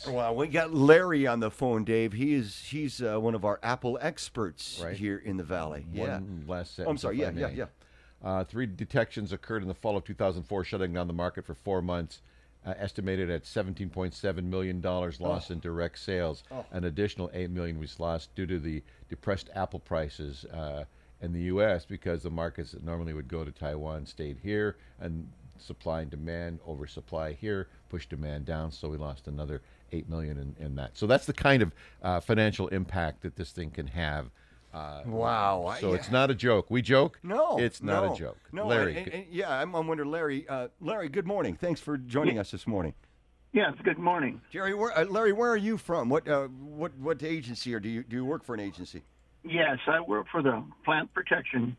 maggots. Well, we got Larry on the phone, Dave. He's one of our Apple experts Right. here in the Valley. One last Oh, I'm sentence. sorry. if I Yeah, may. yeah. 3 detections occurred in the fall of 2004, shutting down the market for 4 months, estimated at $17.7 million lost in direct sales. An additional $8 million was lost due to the depressed Apple prices in the U.S. because the markets that normally would go to Taiwan stayed here, and supply and demand, oversupply here, pushed demand down, so we lost another $8 million in that. So that's the kind of financial impact that this thing can have. Wow. So it's not a joke. We joke. No, it's not a joke. No, Larry. yeah, I'm wondering, Larry. Larry, good morning. Thanks for joining us this morning. Yes, good morning. Jerry, Larry, where are you from? What agency, or do you work for an agency? Yes, I work for the Plant Protection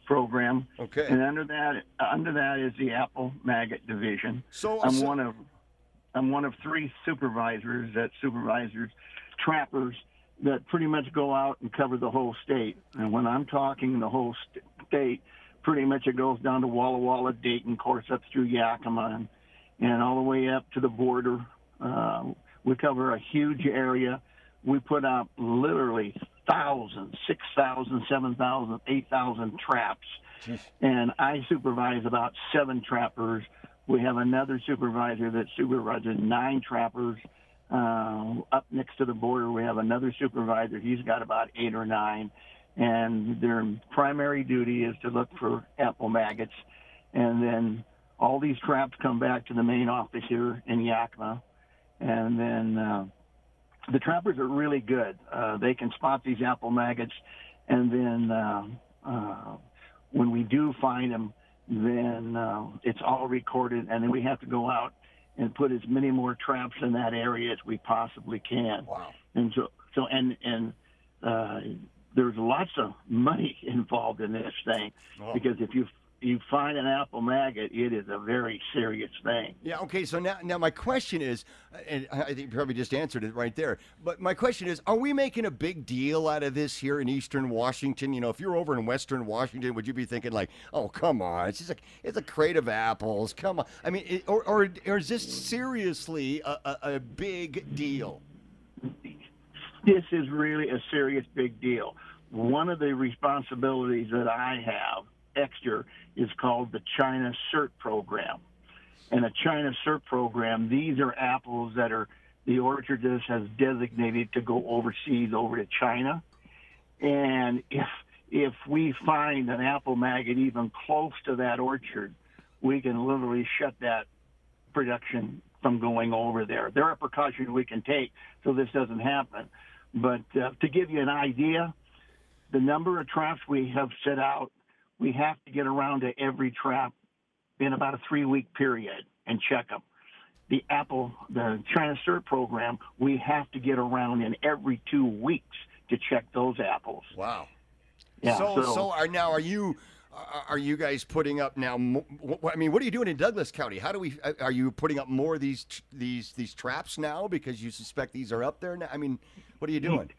Program. Okay. And under that is the Apple Maggot Division. So I'm one of 3 supervisors trappers that pretty much go out and cover the whole state. And when I'm talking the whole state, pretty much it goes down to Walla Walla, Dayton, of course, up through Yakima, and all the way up to the border. We cover a huge area. We put out literally thousands, 6,000, 7,000, 8,000 traps. Jeez. And I supervise about 7 trappers. We have another supervisor that supervises 9 trappers. Up next to the border, we have another supervisor. He's got about 8 or 9. And their primary duty is to look for apple maggots. And then all these traps come back to the main office here in Yakima. And then the trappers are really good. They can spot these apple maggots. And then when we do find them, then it's all recorded. And then we have to go out and put as many more traps in that area as we possibly can. Wow. And there's lots of money involved in this thing, because if you find an apple maggot, it is a very serious thing. Yeah, okay, so now my question is, and I think you probably just answered it right there, but my question is, are we making a big deal out of this here in eastern Washington? You know, if you're over in western Washington, would you be thinking like, oh, come on, it's a crate of apples, come on. I mean, or is this seriously a big deal? This is really a serious big deal. One of the responsibilities that I have extra is called the China CERT program. And a China CERT program, these are apples that the orchardist has designated to go overseas over to China. And if we find an apple maggot even close to that orchard, we can literally shut that production from going over there. There are precautions we can take so this doesn't happen. But to give you an idea, the number of traps we have set out, we have to get around to every trap in about a 3-week period and check them. The China CERT program, we have to get around in every 2 weeks to check those apples. Wow. Yeah. Are you guys putting up now? I mean, what are you doing in Douglas County? Are you putting up more of these traps now because you suspect these are up there now? I mean, what are you doing?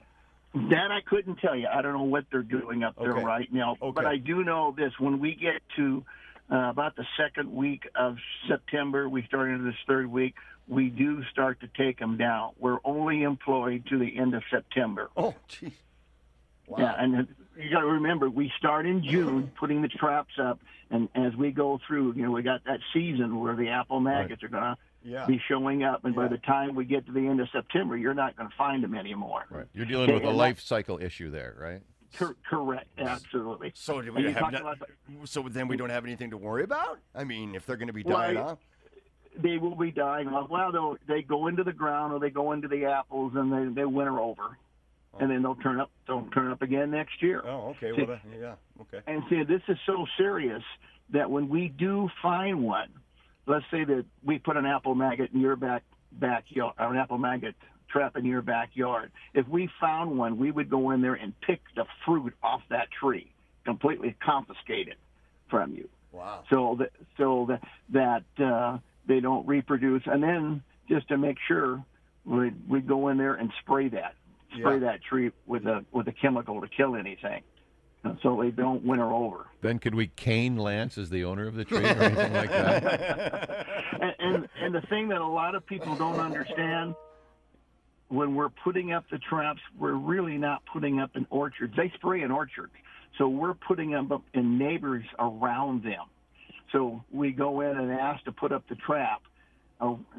That I couldn't tell you. I don't know what they're doing up there right now. Okay. But I do know this. When we get to about the 2nd week of September, we start into this 3rd week, we do start to take them down. We're only employed to the end of September. Oh, geez. Wow. Yeah, and you got to remember, we start in June putting the traps up, and as we go through, we got that season where the apple maggots are going to be showing up, and by the time we get to the end of September, you're not going to find them anymore. Right. You're dealing with a life cycle issue there, right? Correct, absolally. So so then we don't have anything to worry about? I mean, if they're going to be dying off? They will be dying off. Well, they go into the ground or they go into the apples and they winter over. And then they'll turn up again next year. Oh, okay. See, okay. And see, this is so serious that when we do find one, let's say that we put an apple maggot in your backyard, or an apple maggot trap in your backyard. If we found one, we would go in there and pick the fruit off that tree, completely confiscate it from you. Wow. So that they don't reproduce, and then just to make sure, we go in there and spray that tree with a chemical to kill anything, so they don't winter over. Then could we cane Lance as the owner of the tree or anything like that? And the thing that a lot of people don't understand when we're putting up the traps, we're really not putting up in orchards. They spray in orchards, so we're putting them up in neighbors around them. So we go in and ask to put up the trap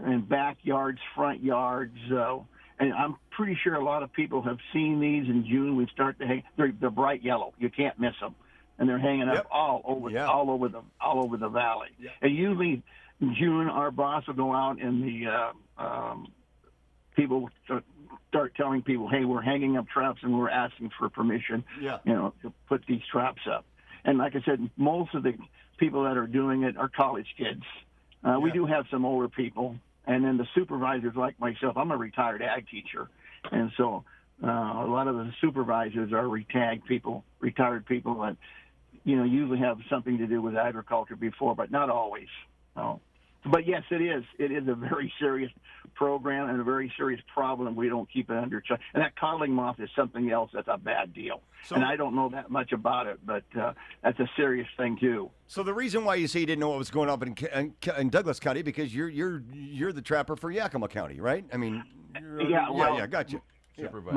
in backyards, front yards, and I'm pretty sure a lot of people have seen these in June. We start to hang. They're bright yellow. You can't miss them, and they're hanging up all over the valley. Yep. And usually in June, our boss will go out and the people start telling people, hey, we're hanging up traps and we're asking for permission, to put these traps up. And like I said, most of the people that are doing it are college kids. We do have some older people, and then the supervisors like myself. I'm a retired ag teacher, and so a lot of the supervisors are retired people that usually have something to do with agriculture before, but not always. But yes, it is. It is a very serious program and a very serious problem. We don't keep it under check. And that coddling moth is something else that's a bad deal. And I don't know that much about it, but that's a serious thing too. So the reason why you say you didn't know what was going on in Douglas County because you're the trapper for Yakima County, right? I mean, gotcha. Supervisor.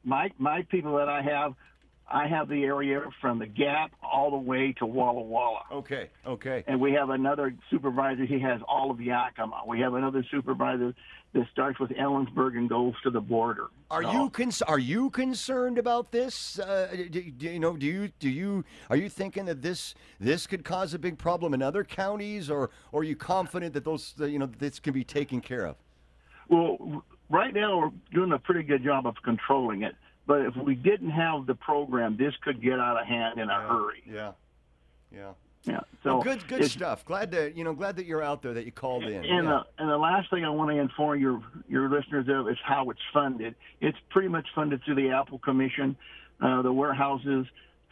My people that I have the area from the Gap all the way to Walla Walla. Okay. And we have another supervisor. He has all of Yakima. We have another supervisor that starts with Ellensburg and goes to the border. Are you concerned about this? Are you thinking that this could cause a big problem in other counties, or are you confident that this can be taken care of? Well, right now we're doing a pretty good job of controlling it. But if we didn't have the program, this could get out of hand in a hurry. Yeah. So good stuff. Glad that you're out there, that you called in. And the last thing I want to inform your listeners of is how it's funded. It's pretty much funded through the Apple Commission. The warehouses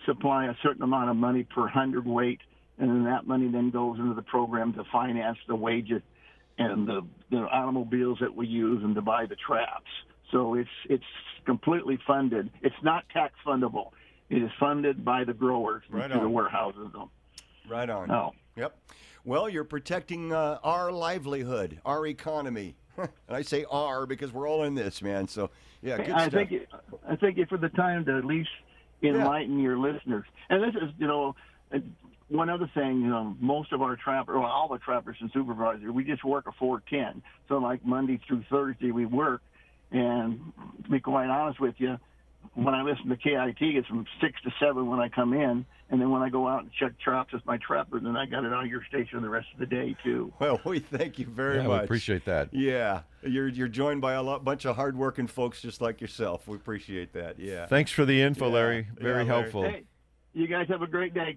supply a certain amount of money per hundredweight, and then that money then goes into the program to finance the wages and the automobiles that we use and to buy the traps. So it's completely funded. It's not tax fundable. It is funded by the growers through the warehouses. Right on. Oh. Yep. Well, you're protecting our livelihood, our economy. And I say our because we're all in this, man. So, good stuff. I thank you for the time to at least enlighten your listeners. And this is, one other thing, most of our all the trappers and supervisors, we just work a 4-10. So like Monday through Thursday we work. And to be quite honest with you, when I listen to KIT, it's from 6 to 7 when I come in. And then when I go out and check traps with my trapper, then I got it on your station the rest of the day, too. Well, we thank you very much. We appreciate that. Yeah. You're joined by a bunch of hardworking folks just like yourself. We appreciate that. Yeah. Thanks for the info, Larry. Very helpful. Hey, you guys have a great day.